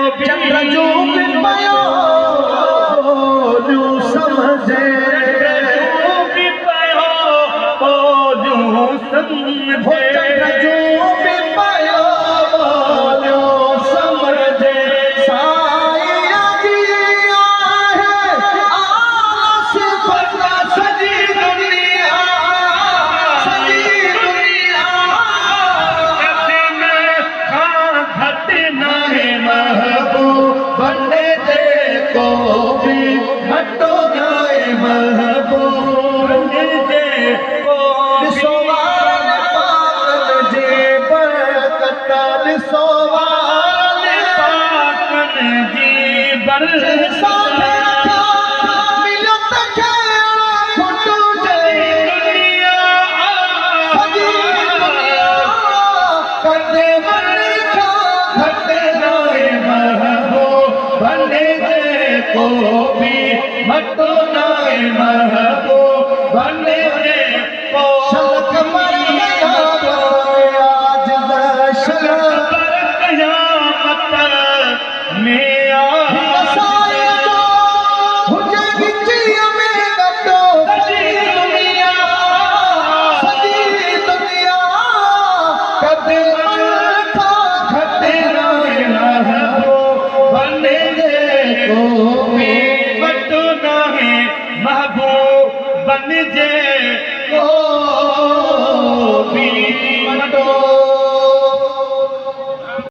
चंद्र जो भी पयो यूं समझे, जो भी पयो यूं समझे, चंद्र जो भी पयो यूं समझे। साईं जी आहे आस फसा सजी दुनिया, सजी दुनिया महबूब बंदे दे को भी हटो जाए महबूब जे को सोवाल पाकन जे बरकत सोवाल पाकन जी बरकत मिलो तके खुटू जे दुनिया सजी दुनिया कदे मरी खा घटे रोए महबूब बंदे दे को भी हटो जाए महबूब बंदे दे को शलक मर गया आज शलक कयामत में साईं जो हुजे गिचिया में गड्डो सजी दुनिया, सजी दुनिया कदे मर खा घटे रोए महबूब बंदे दे को भी वटो नाहे महबूब बन जे को भी हटो